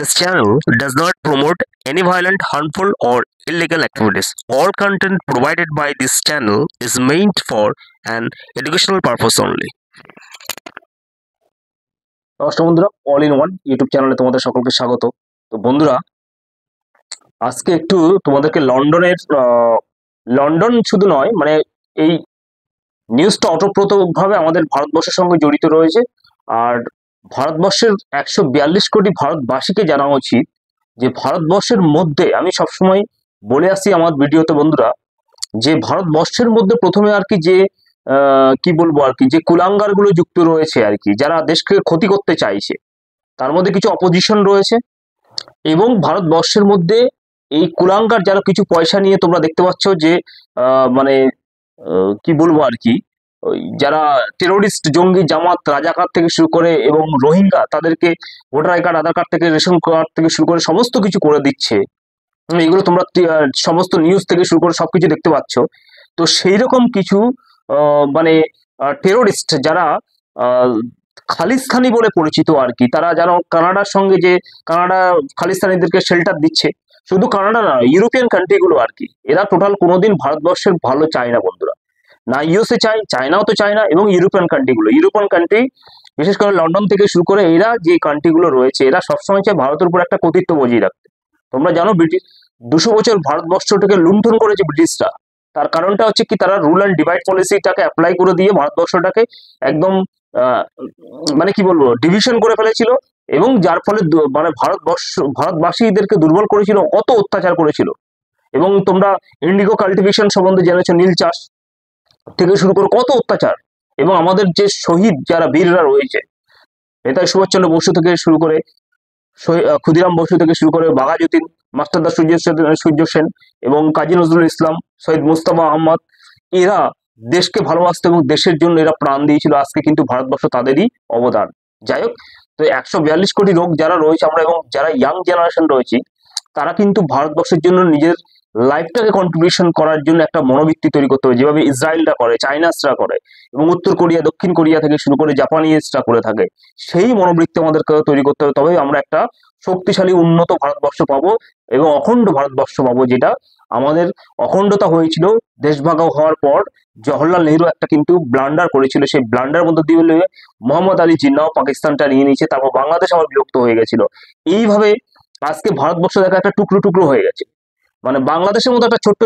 This channel does not promote any violent, harmful, or illegal activities. All content provided by this channel is meant for an educational purpose only. নমস্কার বন্ধুরা, all in one YouTube চ্যানেলে তোমাদের সকলকে স্বাগত। তো বন্ধুরা, আজকে একটু তোমাদেরকে লন্ডন শুধু নয়, মানে এই নিউজটা ওতপ্রোতভাবে আমাদের ভারতবর্ষের সঙ্গে জড়িত রয়েছে। আর ভারতবর্ষের 142 কোটি ভারতবাসীকে জানা উচিত যে ভারতবর্ষের মধ্যে, আমি সবসময় বলে আসছি আমার ভিডিওতে বন্ধুরা, যে ভারতবর্ষের মধ্যে প্রথমে আর কি যে কি বলবো আর কি, যে কুলাঙ্গারগুলো যুক্ত রয়েছে আর কি, যারা দেশকে ক্ষতি করতে চাইছে, তার মধ্যে কিছু অপোজিশন রয়েছে। এবং ভারতবর্ষের মধ্যে এই কুলাঙ্গার যারা কিছু পয়সা নিয়ে, তোমরা দেখতে পাচ্ছ যে মানে কি বলবো আর কি, যারা টেরোরিস্ট, জঙ্গি, জামাত, রাজাকার থেকে শুরু করে এবং রোহিঙ্গা, তাদেরকে voter I card, Aadhaar card থেকে রেশন কার্ড থেকে শুরু করে সমস্ত কিছু করে দিচ্ছে। এগুলো তোমরা সমস্ত নিউজ থেকে শুরু করে সবকিছু দেখতে পাচ্ছ। তো সেই রকম কিছু মানে টেরোরিস্ট যারা খালিস্তানি বলে পরিচিত আর কি, তারা যেন কানাডার সঙ্গে, যে কানাডা খালিস্তানিদেরকে শেল্টার দিচ্ছে, শুধু কানাডা না, ইউরোপিয়ান কান্ট্রিগুলো আর কি, এরা টোটাল কোনোদিন ভারতবর্ষের ভালো চায় না বন্ধুরা। না ইউএসএ চায়, চায়নাও তো চায় না, এবং ইউরোপিয়ান কান্ট্রি বিশেষ করে লন্ডন থেকে শুরু করে এরা যে কান্ট্রিগুলো রয়েছে, এরা সবসময় চায় ভারতের উপর একটা কর্তৃত্ব বজিয়ে রাখতে। তোমরা জানো, ব্রিটিশ 200 বছর ভারতবর্ষটাকে লুণ্ঠন করেছে ব্রিটিশরা। তার কারণটা হচ্ছে কি, তারা রুল অ্যান্ড ডিভাইড পলিসিটাকে অ্যাপ্লাই করে দিয়ে ভারতবর্ষটাকে একদম মানে কি বলবো, ডিভিশন করে ফেলেছিল, এবং যার ফলে মানে ভারতবাসীদেরকে দুর্বল করেছিল, কত অত্যাচার করেছিল। এবং তোমরা ইন্ডিগো কাল্টিভেশন সম্বন্ধে জেনেছো, নীল চাষ থেকে শুরু করে কত অত্যাচার। এবং আমাদের যে শহীদ যারা বীররা রয়েছে, নেতাজি সুভাষচন্দ্র বসু থেকে শুরু করে ক্ষুদিরাম বসু থেকে শুরু করে বাঘা যতীন, মাস্টারদা সূর্য সেন এবং কাজী নজরুল ইসলাম, শহীদ মুস্তাফা আহমদ, এরা দেশকে ভালোবাসত এবং দেশের জন্য এরা প্রাণ দিয়েছিল। আজকে কিন্তু ভারতবর্ষ তাদেরই অবদান। যাই হোক, তো 142 কোটি লোক যারা রয়েছে আমরা, এবং যারা ইয়াং জেনারেশন রয়েছে, তারা কিন্তু ভারতবর্ষের জন্য নিজের লাইফটাকে কন্ট্রিবিউশন করার জন্য একটা মনোবৃত্তি তৈরি করতে হবে, যেভাবে ইসরায়েলরা করে, চাইনাসরা করে, এবং উত্তর কোরিয়া, দক্ষিণ কোরিয়া থেকে শুরু করে জাপানিজরা করে থাকে। সেই মনোবৃত্তি আমাদেরকে তৈরি করতে হবে, তবেই আমরা একটা শক্তিশালী উন্নত ভারতবর্ষ পাবো এবং অখণ্ড ভারতবর্ষ পাবো। যেটা আমাদের অখণ্ডতা হয়েছিল দেশভাগ হওয়ার পর, জওহরলাল নেহরু একটা কিন্তু ব্লান্ডার করেছিল, সেই ব্লান্ডার মধ্যে দিয়ে মোহাম্মদ আলী জিন্নাও পাকিস্তানটা নিয়ে নিয়েছে, তারপর বাংলাদেশ আবার বিভক্ত হয়ে গেছিল। এইভাবে আজকে ভারতবর্ষ দেখা একটা টুকরো টুকরো হয়ে গেছে। মানে বাংলাদেশের মতো একটা ছোট্ট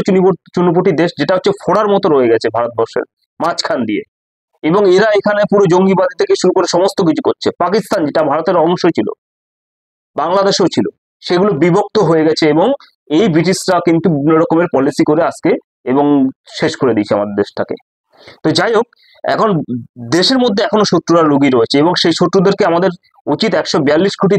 চুনুপুটি দেশ, যেটা হচ্ছে ফোড়ার মতো রয়ে গেছে ভারতবর্ষের মাঝখান দিয়ে। এবং এরা এখানে পুরো জঙ্গিবাদী থেকে শুরু করে সমস্ত কিছু করছে। পাকিস্তান, যেটা ভারতের অংশ ছিল, বাংলাদেশও ছিল, সেগুলো বিভক্ত হয়ে গেছে, এবং এই ব্রিটিশরা কিন্তু বিভিন্ন রকমের পলিসি করে আজকে এবং শেষ করে দিয়েছে আমাদের দেশটাকে। তো যাই হোক, এখন দেশের মধ্যে এখনো শত্রুরা লুকিয়ে রয়েছে, এবং সেই শত্রুদেরকে আমাদের উচিত 142 কোটি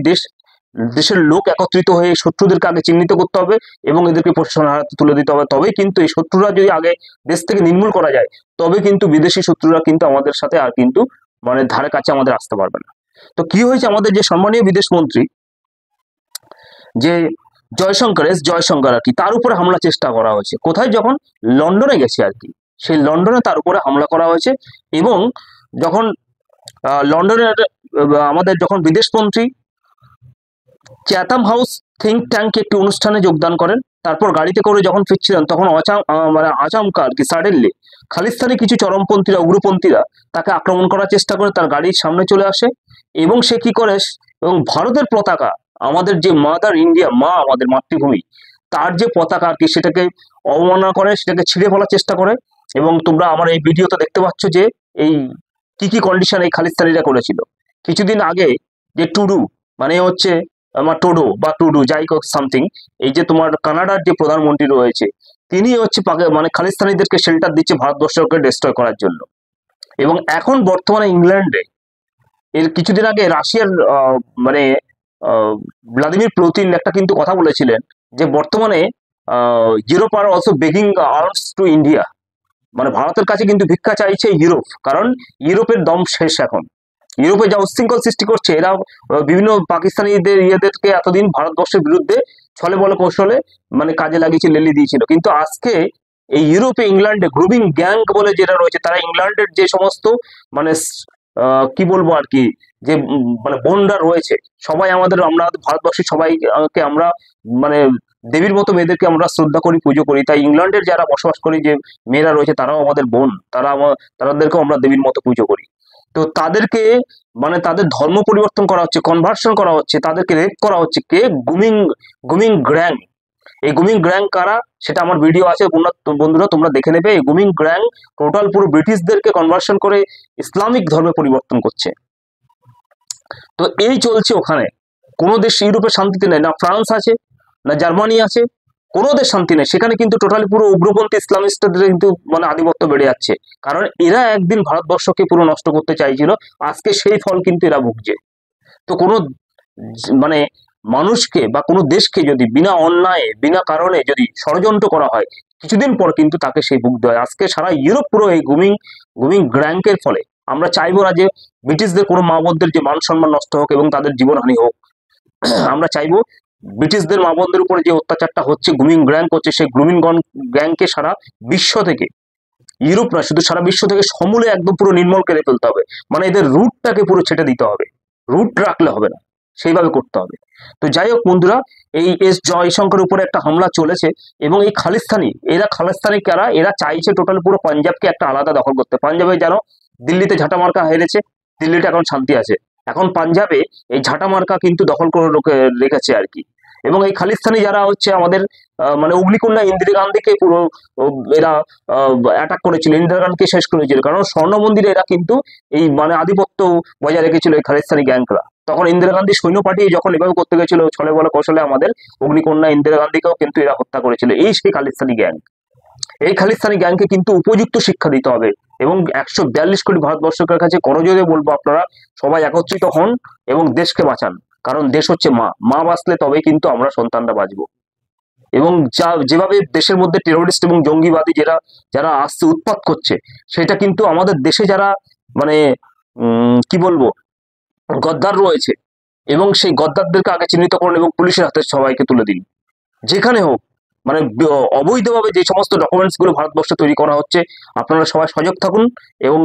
দেশের লোক একত্রিত হয়ে শত্রুদেরকে আগে চিহ্নিত করতে হবে এবং এদেরকে প্রশাসনের হাতে তুলে দিতে হবে। তবেই কিন্তু এই শত্রুরা যদি আগে দেশ থেকে নির্মূল করা যায়, তবে কিন্তু বিদেশি শত্রুরা কিন্তু আমাদের সাথে আর কিন্তু মানে ধারে কাছে আমাদের আসতে পারবে না। তো কি হয়েছে, আমাদের যে সম্মানীয় বিদেশ মন্ত্রী যে জয়শঙ্কর আর কি, তার উপরে হামলা চেষ্টা করা হয়েছে। কোথায়? যখন লন্ডনে গেছে আর কি, সেই লন্ডনে তার উপরে হামলা করা হয়েছে। এবং যখন লন্ডনের আমাদের যখন বিদেশমন্ত্রী চ্যাথাম হাউস থিঙ্ক ট্যাঙ্কে একটি অনুষ্ঠানে যোগদান করেন, তারপর গাড়িতে করে যখন ফিরছিলেন, তখন আচমকা আর কি সাডেনলি খালিস্তানি কিছু চরমপন্থীরা, উগ্রপন্থীরা তাকে আক্রমণ করার চেষ্টা করে, তার গাড়ির সামনে চলে আসে, এবং সে কি করে, এবং ভারতের পতাকা, আমাদের যে মাদার ইন্ডিয়া, মা, আমাদের মাতৃভূমি, তার যে পতাকা আর কি, সেটাকে অবমাননা করে, সেটাকে ছিঁড়ে ফেলার চেষ্টা করে। এবং তোমরা আমার এই ভিডিওতে দেখতে পাচ্ছ যে এই কি কন্ডিশন এই খালিস্তানিরা করেছিল। কিছুদিন আগে যে টুডু, মানে হচ্ছে আমার টুডু যাই হোক সামথিং, এই যে তোমার কানাডার যে প্রধানমন্ত্রী রয়েছে, তিনি হচ্ছে মানে খালিস্তানিদেরকে শেল্টার দিচ্ছে ভারতবর্ষকে ডিস্ট্রয় করার জন্য। এবং এখন বর্তমানে ইংল্যান্ডে, এর কিছুদিন আগে রাশিয়ার মানে ভ্লাদিমির পুতিন একটা কিন্তু কথা বলেছিলেন যে বর্তমানে Europe are also begging arms to India, মানে ভারতের কাছে কিন্তু ভিক্ষা চাইছে ইউরোপ, কারণ ইউরোপের দম শেষ এখন। ইউরোপে যা উচ্ছৃঙ্খল সৃষ্টি করছে, এরা বিভিন্ন পাকিস্তানিদের ইয়েদেরকে এতদিন ভারতবর্ষের বিরুদ্ধে ছলে বলে কৌশলে মানে কাজে লাগিয়েছে, লেলি দিয়েছিল। কিন্তু আজকে এই ইউরোপে, ইংল্যান্ডে গ্রুপিং গ্যাং বলে যেটা রয়েছে, তারা ইংল্যান্ডের যে সমস্ত মানে কি বলবো আর কি, যে মানে বোনরা রয়েছে, সবাই আমরা ভারতবর্ষের সবাইকে আমরা মানে দেবীর মতো মেয়েদেরকে আমরা শ্রদ্ধা করি, পুজো করি। তাই ইংল্যান্ডের যারা বসবাস করি যে মেয়েরা রয়েছে তারাও আমাদের বোন, তাদেরকেও আমরা দেবীর মতো পুজো করি। তো তাদেরকে মানে তাদের ধর্ম পরিবর্তন করা হচ্ছে, কনভার্সন করা হচ্ছে, তাদেরকে রেপ করা হচ্ছে। কে? গুমিং গুমিং গ্র্যাং। এই গুমিং গ্র্যাং কারা সেটা আমার ভিডিও আছে, বন্ধুরা তোমরা দেখে নেবে। এই গুমিং গ্র্যাং টোটাল পুরো ব্রিটিশদেরকে কনভার্সন করে ইসলামিক ধর্মে পরিবর্তন করছে। তো এই চলছে ওখানে। কোনো দেশ ইউরোপে শান্তিতে নেই, না ফ্রান্স আছে, না জার্মানি আছে, কোনো দেশ শান্তি নেই। সেখানে কিন্তু টোটালি পুরো উগ্রপন্থী ইসলামিস্টদের কিন্তু মানে আধিপত্য বেড়ে যাচ্ছে। কারণ এরা একদিন ভারতবর্ষকে পুরো নষ্ট করতে চাইছিল, আজকে সেই ফল কিন্তু এরা ভুগছে। তো কোনো মানে মানুষকে বা কোনো দেশকে যদি বিনা অন্যায়ে বিনা কারণে যদি ষড়যন্ত্র করা হয়, কিছুদিন পর কিন্তু তাকে সেই ভুগতে হয়। আজকে সারা ইউরোপ পুরো এই গুমিং গ্র্যাঙ্কের ফলে। আমরা চাইবো না যে ব্রিটিশদের কোনো মা বোনদের যে মান সম্মান নষ্ট হোক এবং তাদের জীবনহানি হোক। আমরা চাইবো ব্রিটিশদের মা বোনদের উপরে যে অত্যাচারটা হচ্ছে, গুমিং গ্র্যাঙ্ক হচ্ছে, সেই গ্রুমিং গ্র্যাঙ্ককে সারা বিশ্ব থেকে, ইউরোপ না শুধু সারা বিশ্ব থেকে সমূলে একদম পুরো নির্মূল করে ফেলতে হবে। মানে এদের রুটটাকে পুরো ছেটে দিতে হবে, রুট রাখলে হবে না, সেইভাবে করতে হবে। তো যাই হোক বন্ধুরা, এই জয়শঙ্করের উপরে একটা হামলা চলেছে এবং এই খালিস্তানি কারা? এরা চাইছে টোটাল পুরো পাঞ্জাবকে একটা আলাদা দখল করতে। পাঞ্জাবে জানো দিল্লিতে ঝাঁটা মার্কা হেরেছে, দিল্লিটা এখন শান্তি আছে। এখন পাঞ্জাবে এই ঝাঁটা মার্কা কিন্তু দখল করে রেখেছে আর কি। এবং এই খালিস্তানি যারা হচ্ছে আমাদের মানে অগ্নিকন্যা ইন্দিরা গান্ধীকে পুরো এরা অ্যাটাক করেছিল, ইন্দিরা গান্ধীকে শেষ করেছিল। কারণ স্বর্ণ মন্দিরে এরা কিন্তু এই মানে আধিপত্য বজায় রেখেছিল এই খালিস্তানি গ্যাংকরা। তখন ইন্দিরা গান্ধী সৈন্য পাঠিয়ে যখন এভাবে করতে গেছিল ছলে বলে কৌশলে, আমাদের অগ্নিকন্যা ইন্দিরা গান্ধীকেও কিন্তু এরা হত্যা করেছিল। এই সেই খালিস্তানি গ্যাং। এই খালিস্তানি গ্যাংকে কিন্তু উপযুক্ত শিক্ষা দিতে হবে এবং 142 কোটি ভারতবর্ষের কাছে করজোড়ে বলবো, আপনারা সবাই একত্রিত হন এবং দেশকে বাঁচান। কারণ দেশ হচ্ছে মা বাঁচলে তবেই কিন্তু আমরা সন্তানরা বাঁচবো। এবং যেভাবে দেশের মধ্যে টেরোরিস্ট এবং জঙ্গিবাদী যারা আসছে উৎপাত করছে, সেটা কিন্তু আমাদের দেশে যারা মানে কি বলবো গদ্দার রয়েছে, এবং সেই গদ্দারদেরকে আগে চিহ্নিত করুন এবং পুলিশের হাতে সবাইকে তুলে দিন। যেখানে হোক মানে অবৈধভাবে যে সমস্ত ডকুমেন্টস গুলো ভারতবর্ষে তৈরি করা হচ্ছে, আপনারা সবাই সজাগ থাকুন এবং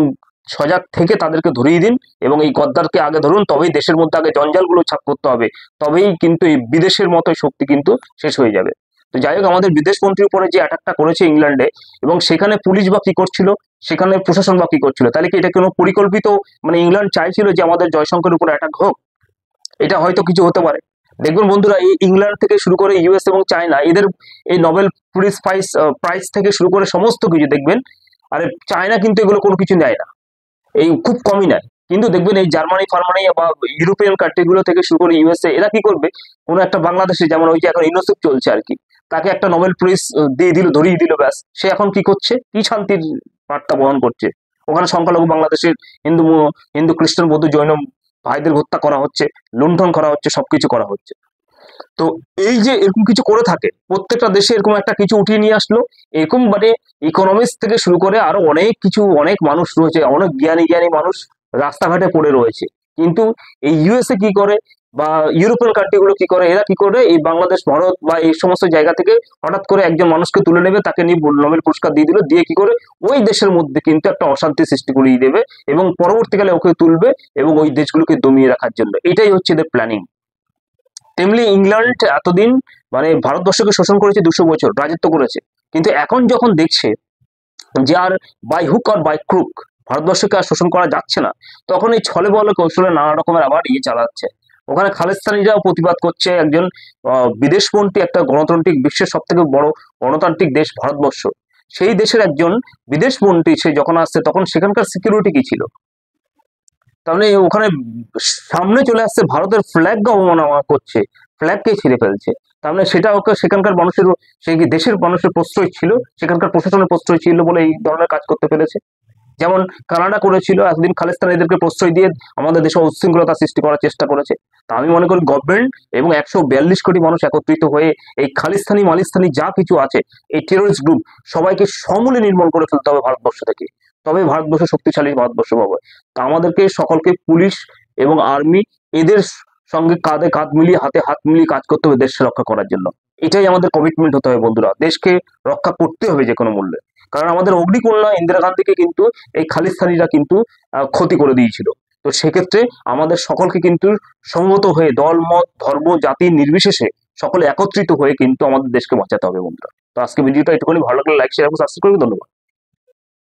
সজাগ থেকে তাদেরকে ধরিয়ে দিন এবং এই গদ্দারকে আগে ধরুন। তবেই দেশের মধ্যে আগে জঞ্জালগুলো ছাপ করতে হবে, তবেই কিন্তু এই বিদেশের মতো শক্তি কিন্তু শেষ হয়ে যাবে। তো যাই হোক, আমাদের বিদেশ মন্ত্রীর উপরে যে অ্যাটাকটা করেছে ইংল্যান্ডে, এবং সেখানে পুলিশ বা কি করছিল, সেখানে প্রশাসন বা কি করছিল, তাহলে কি এটা কোনো পরিকল্পিত মানে ইংল্যান্ড চাইছিল যে আমাদের জয়শঙ্করের উপরে অ্যাটাক হোক? এটা হয়তো কিছু হতে পারে। দেখবেন বন্ধুরা, এই ইংল্যান্ড থেকে শুরু করে ইউএস এবং চায়না, এদের এই নোবেল প্রাইজ থেকে শুরু করে সমস্ত কিছু দেখবেন। আরে চায়না কিন্তু এগুলো কোনো কিছু নেয় না, এই খুব কমই নেয়। কিন্তু দেখবেন এই জার্মানি ফার্মানি বা ইউরোপিয়ান কান্ট্রি গুলো থেকে শুরু করে ইউএসএ, এরা কি করবে, কোনো একটা বাংলাদেশে যেমন ওই যে এখন ইউনিসেফ চলছে আর কি, তাকে একটা নোবেল প্রাইজ দিয়ে দিল, ধরিয়ে দিল, ব্যাস সে এখন কি করছে, কি শান্তির বার্তা বহন করছে। ওখানে সংখ্যালঘু বাংলাদেশের হিন্দু খ্রিস্টান বৌদ্ধ জৈন ভাইদের হত্যা করা হচ্ছে, লুণ্ঠন করা হচ্ছে, সবকিছু করা হচ্ছে। তো এই যে এরকম কিছু করে থাকে, প্রত্যেকটা দেশে এরকম একটা কিছু উঠিয়ে নিয়ে আসলো। এরকম মানে ইকোনমিক্স থেকে শুরু করে আরো অনেক কিছু, অনেক মানুষ রয়েছে, অনেক জ্ঞানী মানুষ রাস্তাঘাটে পড়ে রয়েছে। কিন্তু এই ইউএসএ কি করে বা ইউরোপিয়ান কান্ট্রি গুলো কি করে, এরা কি করে, এই বাংলাদেশ ভারত বা এই সমস্ত জায়গা থেকে হঠাৎ করে একজন মানুষকে তুলে নেবে, তাকে নিয়ে নোবেল পুরস্কার দিয়ে দিল, দিয়ে কি করে ওই দেশের মধ্যে কিন্তু একটা অশান্তি সৃষ্টি করিয়ে দেবে এবং পরবর্তীকালে ওকে তুলবে এবং ওই দেশগুলোকে দমিয়ে রাখার জন্য। এটাই হচ্ছে এদের প্ল্যানিং। তেমনি ইংল্যান্ড এতদিন মানে ভারতবর্ষকে শোষণ করেছে, 200 বছর রাজত্ব করেছে, কিন্তু এখন যখন দেখছে যে আর by hook or by crook ভারতবর্ষকে আর শোষণ করা যাচ্ছে না, তখন এই ছলে বলে কৌশলে নানা রকমের আবার চালাচ্ছে। ওখানে খালিস্তানিরাও প্রতিবাদ করছে। একজন বিদেশমন্ত্রী, একটা গণতান্ত্রিক, বিশ্বের সব থেকে বড় গণতান্ত্রিক দেশ ভারতবর্ষ, সেই দেশের একজন বিদেশমন্ত্রী সে যখন আসছে, তখন সেখানকার সিকিউরিটি কি ছিল, তাহলে ওখানে সামনে চলে আসছে, ভারতের ফ্ল্যাগ অবমাননা করছে, ফ্ল্যাগকে ছিঁড়ে ফেলছে। তাহলে সেটা ওকে সেখানকার মানুষের, সেই দেশের মানুষের প্রশ্রয় ছিল, সেখানকার প্রশাসনের প্রশ্রয় ছিল বলে এই ধরনের কাজ করতে পেরেছে। যেমন কানাডা করেছিল, এতদিন খালিস্তানিদেরকে প্রশ্রয় দিয়ে আমাদের দেশে উচ্ছৃঙ্খলতা সৃষ্টি করার চেষ্টা করেছে। তা আমি মনে করি গভর্নমেন্ট এবং 142 কোটি মানুষ একত্রিত হয়ে এই খালিস্তানি মালিস্তানি যা কিছু আছে, এই টেরোরিস্ট গ্রুপ সবাইকে সমূলে নির্মূল করে ফেলতে হবে ভারতবর্ষ থেকে, তবে ভারতবর্ষ শক্তিশালী ভারতবর্ষ পাবে। তা আমাদেরকে সকলকে পুলিশ এবং আর্মি এদের সঙ্গে কাঁধে কাঁধ মিলিয়ে, হাতে হাত মিলিয়ে কাজ করতে হবে দেশকে রক্ষা করার জন্য। এটাই আমাদের কমিটমেন্ট হতে হবে বন্ধুরা, দেশকে রক্ষা করতে হবে যে কোনো মূল্যে। কারণ আমাদের অগ্নিকন্যা ইন্দিরা গান্ধীকে কিন্তু এই খালিস্তানিরা কিন্তু ক্ষতি করে দিয়েছিল। তো সেক্ষেত্রে আমাদের সকলকে কিন্তু সংগত হয়ে দল মত ধর্ম জাতি নির্বিশেষে সকলে একত্রিত হয়ে কিন্তু আমাদের দেশকে বাঁচাতে হবে বন্ধুরা। তো আজকে ভিডিওটা একটুখানি ভালো লাগলে লাইক শেয়ার এবং সাবস্ক্রাইব করবে। ধন্যবাদ।